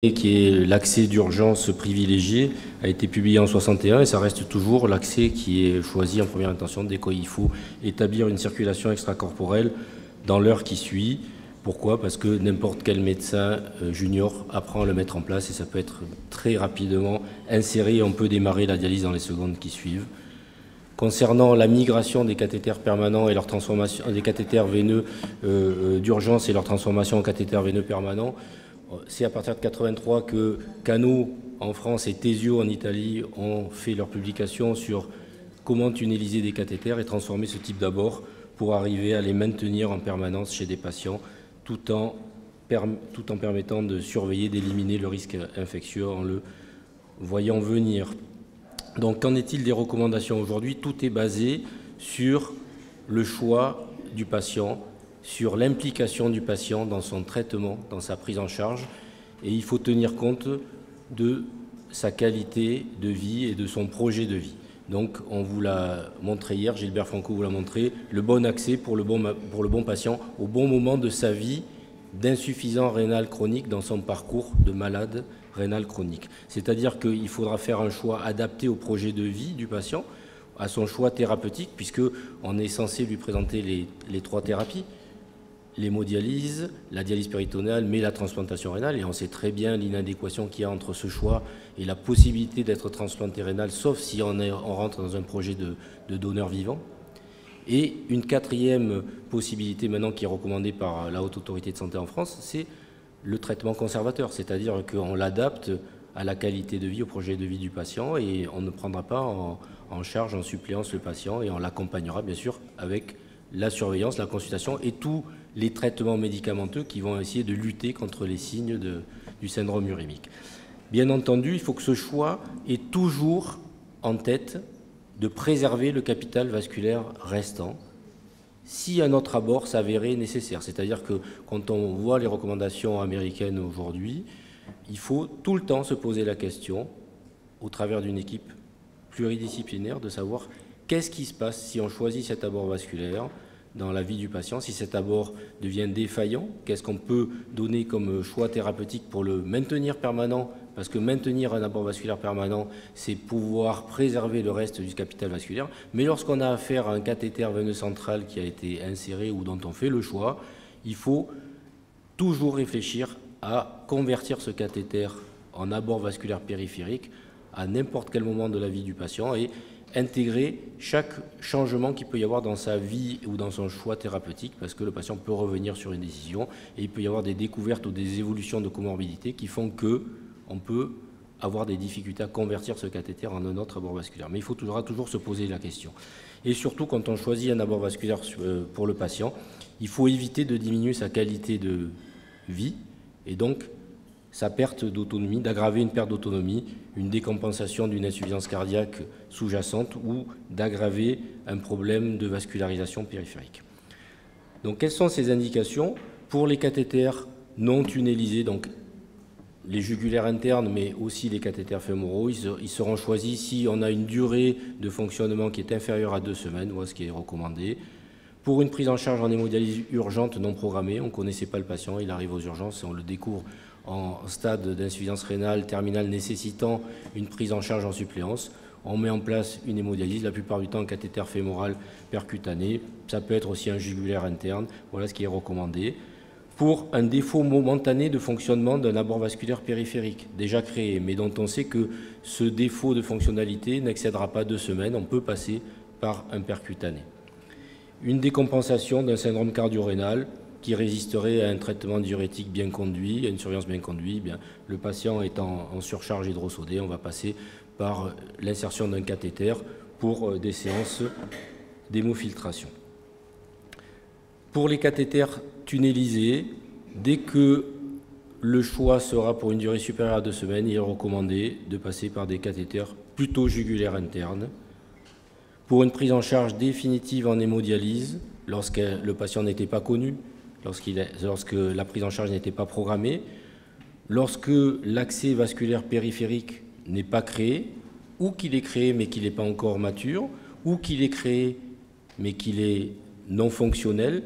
qui est l'accès d'urgence privilégié, a été publié en 1961 et ça reste toujours l'accès qui est choisi en première intention dès qu'il faut établir une circulation extracorporelle dans l'heure qui suit. Pourquoi? Parce que n'importe quel médecin junior apprend à le mettre en place et ça peut être très rapidement inséré et on peut démarrer la dialyse dans les secondes qui suivent. Concernant la migration des cathéters permanents et leur transformation, des cathéters veineux d'urgence et leur transformation en cathéters veineux permanents, c'est à partir de 1983 que Cano en France et Tesio en Italie ont fait leur publication sur comment tunneliser des cathéters et transformer ce type d'abord pour arriver à les maintenir en permanence chez des patients tout en permettant de surveiller, d'éliminer le risque infectieux en le voyant venir. Donc qu'en est-il des recommandations aujourd'hui? Tout est basé sur le choix du patient, sur l'implication du patient dans son traitement, dans sa prise en charge, et il faut tenir compte de sa qualité de vie et de son projet de vie. Donc on vous l'a montré hier, Gilbert Franco vous l'a montré, le bon accès pour le bon patient au bon moment de sa vie d'insuffisant rénal chronique dans son parcours de malade rénal chronique. C'est-à-dire qu'il faudra faire un choix adapté au projet de vie du patient, à son choix thérapeutique, puisqu'on est censé lui présenter les trois thérapies, l'hémodialyse, la dialyse péritonéale, mais la transplantation rénale, et on sait très bien l'inadéquation qu'il y a entre ce choix et la possibilité d'être transplanté rénal, sauf si on rentre dans un projet de donneur vivant. Et une quatrième possibilité maintenant qui est recommandée par la Haute Autorité de Santé en France, c'est le traitement conservateur, c'est-à-dire qu'on l'adapte à la qualité de vie, au projet de vie du patient, et on ne prendra pas en charge, en suppléance le patient, et on l'accompagnera bien sûr avec la surveillance, la consultation et tous les traitements médicamenteux qui vont essayer de lutter contre les signes du syndrome urémique. Bien entendu, il faut que ce choix ait toujours en tête de préserver le capital vasculaire restant si un autre abord s'avérait nécessaire. C'est-à-dire que quand on voit les recommandations américaines aujourd'hui, il faut tout le temps se poser la question, au travers d'une équipe pluridisciplinaire, de savoir qu'est-ce qui se passe si on choisit cet abord vasculaire dans la vie du patient, si cet abord devient défaillant, qu'est-ce qu'on peut donner comme choix thérapeutique pour le maintenir permanent, parce que maintenir un abord vasculaire permanent, c'est pouvoir préserver le reste du capital vasculaire. Mais lorsqu'on a affaire à un cathéter veineux central qui a été inséré ou dont on fait le choix, il faut toujours réfléchir à convertir ce cathéter en abord vasculaire périphérique à n'importe quel moment de la vie du patient et intégrer chaque changement qu'il peut y avoir dans sa vie ou dans son choix thérapeutique, parce que le patient peut revenir sur une décision et il peut y avoir des découvertes ou des évolutions de comorbidité qui font qu'on peut avoir des difficultés à convertir ce cathéter en un autre abord vasculaire. Mais il faudra toujours se poser la question. Et surtout, quand on choisit un abord vasculaire pour le patient, il faut éviter de diminuer sa qualité de vie et donc sa perte d'autonomie, d'aggraver une perte d'autonomie, une décompensation d'une insuffisance cardiaque sous-jacente ou d'aggraver un problème de vascularisation périphérique. Donc, quelles sont ces indications pour les cathéters non tunnelisés, donc les jugulaires internes, mais aussi les cathéters fémoraux? Ils seront choisis si on a une durée de fonctionnement qui est inférieure à 2 semaines, voilà ce qui est recommandé. Pour une prise en charge en hémodialyse urgente non programmée, on ne connaissait pas le patient, il arrive aux urgences et on le découvre en stade d'insuffisance rénale terminale nécessitant une prise en charge en suppléance. On met en place une hémodialyse, la plupart du temps un cathéter fémoral percutané, ça peut être aussi un jugulaire interne, voilà ce qui est recommandé. Pour un défaut momentané de fonctionnement d'un abord vasculaire périphérique déjà créé, mais dont on sait que ce défaut de fonctionnalité n'excédera pas 2 semaines, on peut passer par un percutané. Une décompensation d'un syndrome cardio-rénal qui résisterait à un traitement diurétique bien conduit, à une surveillance bien conduite, le patient est en surcharge hydrosodée, on va passer par l'insertion d'un cathéter pour des séances d'hémofiltration. Pour les cathéters tunnelisés, dès que le choix sera pour une durée supérieure à 2 semaines, il est recommandé de passer par des cathéters plutôt jugulaires internes. Pour une prise en charge définitive en hémodialyse, lorsque le patient n'était pas connu, lorsque la prise en charge n'était pas programmée, lorsque l'accès vasculaire périphérique n'est pas créé, ou qu'il est créé mais qu'il n'est pas encore mature, ou qu'il est créé mais qu'il est non fonctionnel,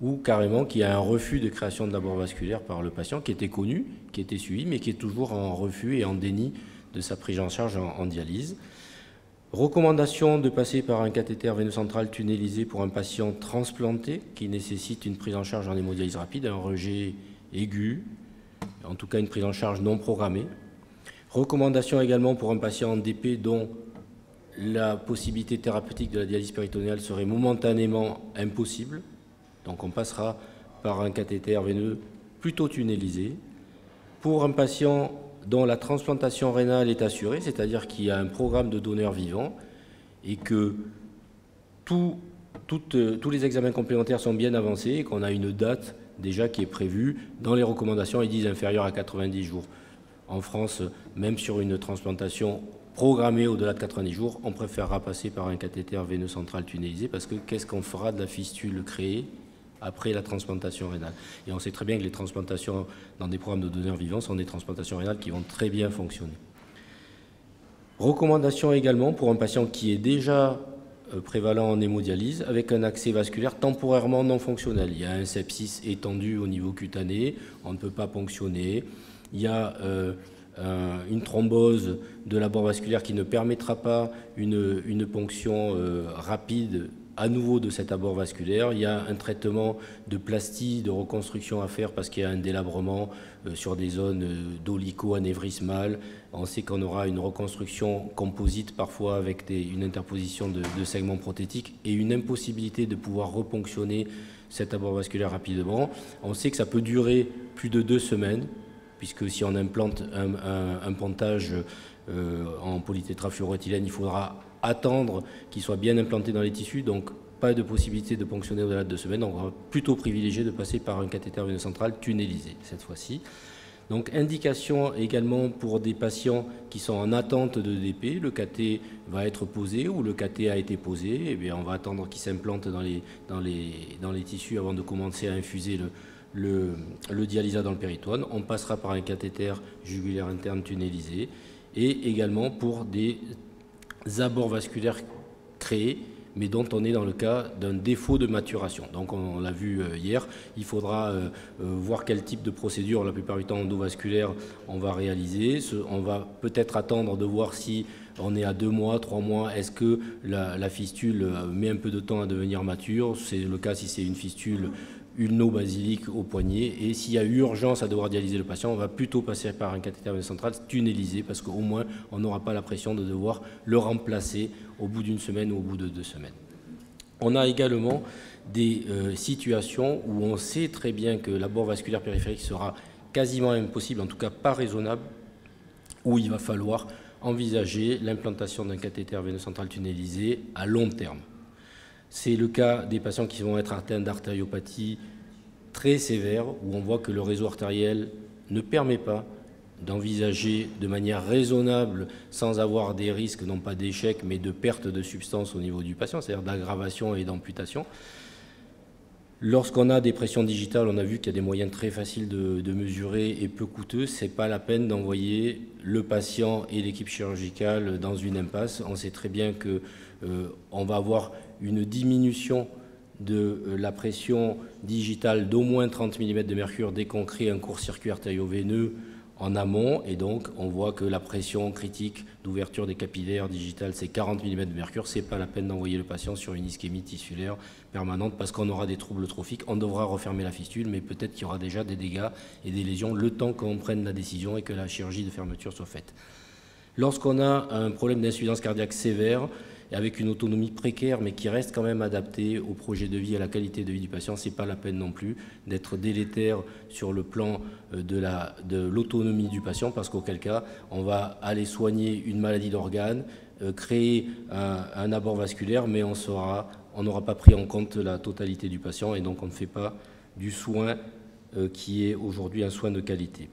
ou carrément qu'il y a un refus de création de l'abord vasculaire par le patient qui était connu, qui était suivi, mais qui est toujours en refus et en déni de sa prise en charge en dialyse. Recommandation de passer par un cathéter veineux central tunnélisé pour un patient transplanté qui nécessite une prise en charge en hémodialyse rapide, un rejet aigu, en tout cas une prise en charge non programmée. Recommandation également pour un patient en DP dont la possibilité thérapeutique de la dialyse péritonéale serait momentanément impossible. Donc on passera par un cathéter veineux plutôt tunnélisé. Pour un patient dont la transplantation rénale est assurée, c'est-à-dire qu'il y a un programme de donneurs vivants et que tous les examens complémentaires sont bien avancés et qu'on a une date déjà qui est prévue. Dans les recommandations, ils disent inférieur à 90 jours. En France, même sur une transplantation programmée au-delà de 90 jours, on préférera passer par un cathéter veineux central tunnélisé parce que qu'est-ce qu'on fera de la fistule créée après la transplantation rénale? Et on sait très bien que les transplantations dans des programmes de donneurs vivants sont des transplantations rénales qui vont très bien fonctionner. Recommandation également pour un patient qui est déjà prévalent en hémodialyse avec un accès vasculaire temporairement non fonctionnel. Il y a un sepsis étendu au niveau cutané, on ne peut pas ponctionner. Il y a une thrombose de l'abord vasculaire qui ne permettra pas une ponction rapide à nouveau de cet abord vasculaire. Il y a un traitement de plastie, de reconstruction à faire parce qu'il y a un délabrement sur des zones dolicho-anévrismales. On sait qu'on aura une reconstruction composite parfois avec une interposition de segments prothétiques et une impossibilité de pouvoir reponctionner cet abord vasculaire rapidement. On sait que ça peut durer plus de 2 semaines, puisque si on implante un pontage en polytétrafluoroéthylène, il faudra attendre qu'il soit bien implanté dans les tissus, donc pas de possibilité de ponctionner au-delà de 2 semaines. Donc on va plutôt privilégier de passer par un cathéter veineux central tunnélisé cette fois-ci. Donc indication également pour des patients qui sont en attente de DP, le cathé va être posé ou le cathé a été posé, eh bien on va attendre qu'il s'implante dans les tissus avant de commencer à infuser le dialysat dans le péritoine. On passera par un cathéter jugulaire interne tunnélisé et également pour des abords vasculaires créés mais dont on est dans le cas d'un défaut de maturation. Donc on l'a vu hier, il faudra voir quel type de procédure, la plupart du temps endovasculaire, on va réaliser. On va peut-être attendre de voir si on est à 2 mois, 3 mois, est-ce que la fistule met un peu de temps à devenir mature. C'est le cas si c'est une fistule ulno-basilique au poignet, et s'il y a urgence à devoir dialyser le patient, on va plutôt passer par un cathéter veineux central tunnélisé parce qu'au moins on n'aura pas la pression de devoir le remplacer au bout d'1 semaine ou au bout de 2 semaines. On a également des situations où on sait très bien que l'abord vasculaire périphérique sera quasiment impossible, en tout cas pas raisonnable, où il va falloir envisager l'implantation d'un cathéter veineux central tunnélisé à long terme. C'est le cas des patients qui vont être atteints d'artériopathie très sévère, où on voit que le réseau artériel ne permet pas d'envisager de manière raisonnable, sans avoir des risques, non pas d'échec, mais de perte de substance au niveau du patient, c'est-à-dire d'aggravation et d'amputation. Lorsqu'on a des pressions digitales, on a vu qu'il y a des moyens très faciles de mesurer et peu coûteux. Ce n'est pas la peine d'envoyer le patient et l'équipe chirurgicale dans une impasse. On sait très bien qu'on va avoir une diminution de la pression digitale d'au moins 30 mm de mercure dès qu'on crée un court-circuit artério-veineux en amont, et donc on voit que la pression critique d'ouverture des capillaires digitales, c'est 40 mm de mercure. Ce n'est pas la peine d'envoyer le patient sur une ischémie tissulaire permanente parce qu'on aura des troubles trophiques. On devra refermer la fistule, mais peut-être qu'il y aura déjà des dégâts et des lésions le temps qu'on prenne la décision et que la chirurgie de fermeture soit faite. Lorsqu'on a un problème d'insuffisance cardiaque sévère, et avec une autonomie précaire, mais qui reste quand même adaptée au projet de vie et à la qualité de vie du patient, ce n'est pas la peine non plus d'être délétère sur le plan de l'autonomie du patient, parce qu'auquel cas, on va aller soigner une maladie d'organes, créer un abord vasculaire, mais on n'aura pas pris en compte la totalité du patient, et donc on ne fait pas du soin qui est aujourd'hui un soin de qualité.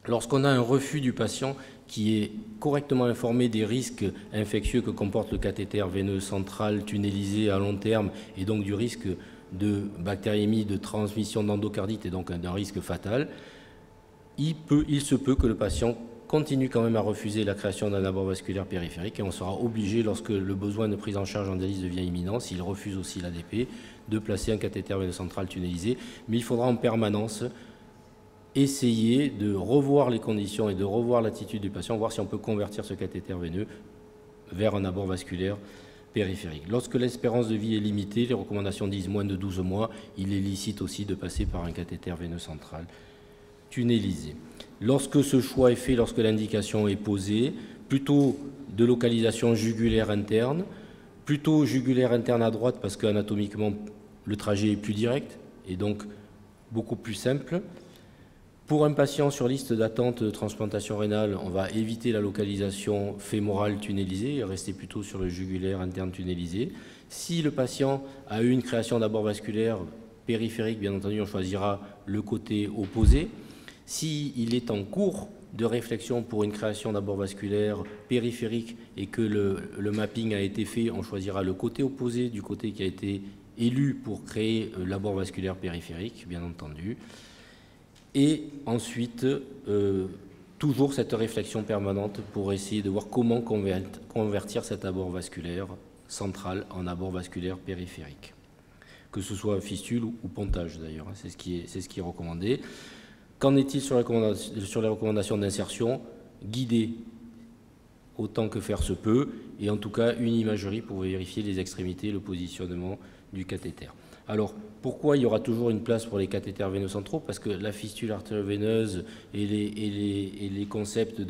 Lorsqu'on a un refus du patient qui est correctement informé des risques infectieux que comporte le cathéter veineux central tunnélisé à long terme et donc du risque de bactériémie, de transmission d'endocardite et donc d'un risque fatal, il se peut que le patient continue quand même à refuser la création d'un abord vasculaire périphérique et on sera obligé, lorsque le besoin de prise en charge en dialyse devient imminent, s'il refuse aussi l'ADP, de placer un cathéter veineux central tunnélisé. Mais il faudra en permanence essayer de revoir les conditions et de revoir l'attitude du patient, voir si on peut convertir ce cathéter veineux vers un abord vasculaire périphérique. Lorsque l'espérance de vie est limitée, les recommandations disent moins de 12 mois, il est licite aussi de passer par un cathéter veineux central tunnélisé. Lorsque ce choix est fait, lorsque l'indication est posée, plutôt de localisation jugulaire interne, plutôt jugulaire interne à droite parce qu'anatomiquement le trajet est plus direct et donc beaucoup plus simple. Pour un patient sur liste d'attente de transplantation rénale, on va éviter la localisation fémorale tunnélisée et rester plutôt sur le jugulaire interne tunnélisé. Si le patient a eu une création d'abord vasculaire périphérique, bien entendu, on choisira le côté opposé. S'il est en cours de réflexion pour une création d'abord vasculaire périphérique et que le mapping a été fait, on choisira le côté opposé du côté qui a été élu pour créer l'abord vasculaire périphérique, bien entendu. Et ensuite, toujours cette réflexion permanente pour essayer de voir comment convertir cet abord vasculaire central en abord vasculaire périphérique. Que ce soit fistule ou pontage d'ailleurs, c'est ce qui est recommandé. Qu'en est-il sur les recommandations d'insertion? Guider autant que faire se peut, et en tout cas une imagerie pour vérifier les extrémités, le positionnement du cathéter. Alors, pourquoi il y aura toujours une place pour les cathéters veineux centraux? Parce que la fistule artério-veineuse et les concepts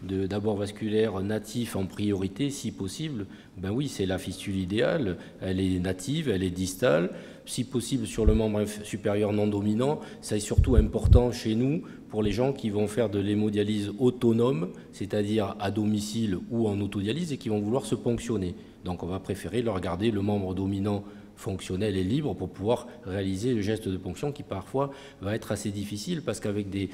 d'abord vasculaire natif en priorité, si possible, ben oui, c'est la fistule idéale, elle est native, elle est distale, si possible sur le membre supérieur non dominant. Ça est surtout important chez nous pour les gens qui vont faire de l'hémodialyse autonome, c'est-à-dire à domicile ou en autodialyse, et qui vont vouloir se ponctionner. Donc on va préférer leur garder le membre dominant fonctionnel et libre pour pouvoir réaliser le geste de ponction qui parfois va être assez difficile parce qu'avec des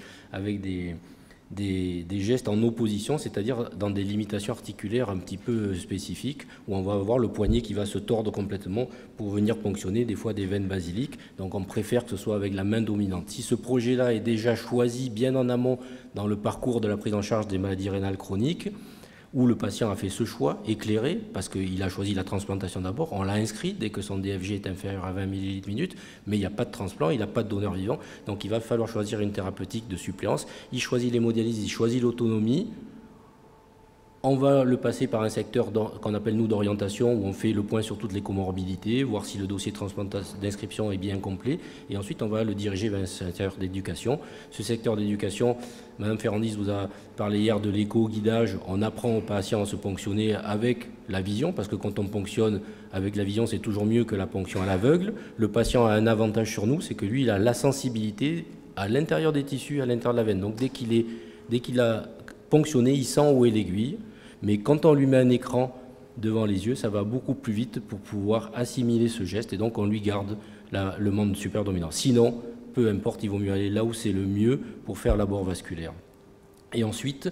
gestes en opposition, c'est-à-dire dans des limitations articulaires un petit peu spécifiques où on va avoir le poignet qui va se tordre complètement pour venir ponctionner des fois des veines basiliques. Donc on préfère que ce soit avec la main dominante. Si ce projet-là est déjà choisi bien en amont dans le parcours de la prise en charge des maladies rénales chroniques, où le patient a fait ce choix éclairé, parce qu'il a choisi la transplantation d'abord, on l'a inscrit dès que son DFG est inférieur à 20 ml minute, mais il n'y a pas de transplant, il n'a pas de donneur vivant, donc il va falloir choisir une thérapeutique de suppléance. Il choisit l'hémodialyse, il choisit l'autonomie. On va le passer par un secteur qu'on appelle nous d'orientation, où on fait le point sur toutes les comorbidités, voir si le dossier d'inscription est bien complet, et ensuite on va le diriger vers un secteur d'éducation. Ce secteur d'éducation, Mme Ferrandis vous a parlé hier de l'éco-guidage. On apprend aux patients à se ponctionner avec la vision, parce que quand on ponctionne avec la vision, c'est toujours mieux que la ponction à l'aveugle. Le patient a un avantage sur nous, c'est que lui, il a la sensibilité à l'intérieur des tissus, à l'intérieur de la veine. Donc dès qu'il a ponctionné, il sent où est l'aiguille. Mais quand on lui met un écran devant les yeux, ça va beaucoup plus vite pour pouvoir assimiler ce geste et donc on lui garde le membre supérieur dominant. Sinon, peu importe, il vaut mieux aller là où c'est le mieux pour faire l'abord vasculaire. Et ensuite,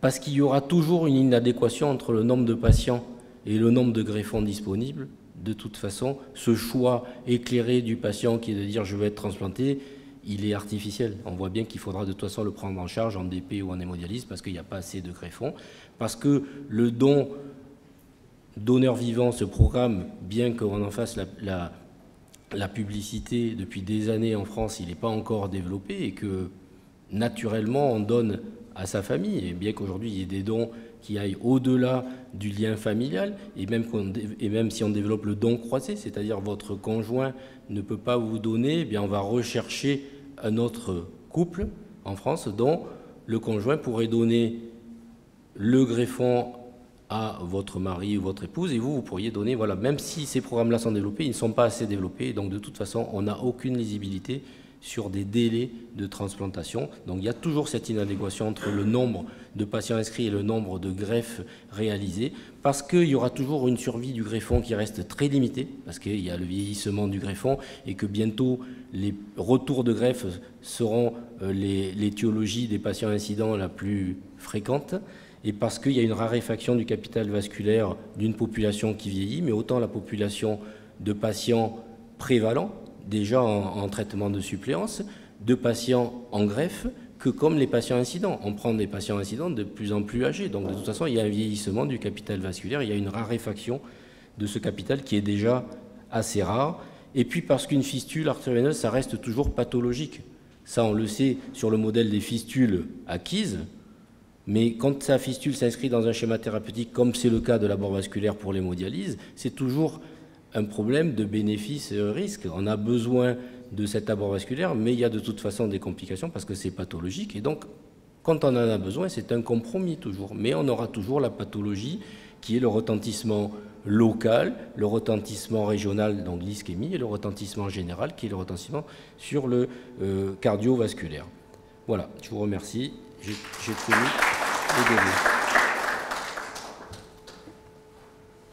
parce qu'il y aura toujours une inadéquation entre le nombre de patients et le nombre de greffons disponibles, de toute façon, ce choix éclairé du patient qui est de dire je veux être transplanté, il est artificiel. On voit bien qu'il faudra de toute façon le prendre en charge en DP ou en hémodialyse parce qu'il n'y a pas assez de greffons, parce que le don donneur vivant, ce programme, bien qu'on en fasse la publicité depuis des années en France, il n'est pas encore développé et que naturellement on donne à sa famille, et bien qu'aujourd'hui il y ait des dons qui aillent au-delà du lien familial, et même si on développe le don croisé, c'est-à-dire votre conjoint ne peut pas vous donner, eh bien on va rechercher un autre couple en France dont le conjoint pourrait donner le greffon à votre mari ou votre épouse, et vous pourriez donner, voilà, même si ces programmes-là sont développés, ils ne sont pas assez développés, et donc de toute façon, on n'a aucune lisibilité sur des délais de transplantation. Donc il y a toujours cette inadéquation entre le nombre de patients inscrits et le nombre de greffes réalisées, parce qu'il y aura toujours une survie du greffon qui reste très limitée, parce qu'il y a le vieillissement du greffon, et que bientôt les retours de greffe seront l'étiologie des patients incidents la plus fréquente, et parce qu'il y a une raréfaction du capital vasculaire d'une population qui vieillit, mais autant la population de patients prévalents, déjà en traitement de suppléance, de patients en greffe, que comme les patients incidents. On prend des patients incidents de plus en plus âgés. Donc de toute façon, il y a un vieillissement du capital vasculaire, il y a une raréfaction de ce capital qui est déjà assez rare. Et puis parce qu'une fistule artério-veineuse, ça reste toujours pathologique. Ça, on le sait sur le modèle des fistules acquises. Mais quand sa fistule s'inscrit dans un schéma thérapeutique, comme c'est le cas de l'abord vasculaire pour l'hémodialyse, c'est toujours un problème de bénéfice-risque. On a besoin de cet abord vasculaire, mais il y a de toute façon des complications parce que c'est pathologique. Et donc, quand on en a besoin, c'est un compromis toujours. Mais on aura toujours la pathologie qui est le retentissement local, le retentissement régional, donc l'ischémie, et le retentissement général, qui est le retentissement sur le cardiovasculaire. Voilà, je vous remercie. J'ai tenu le début.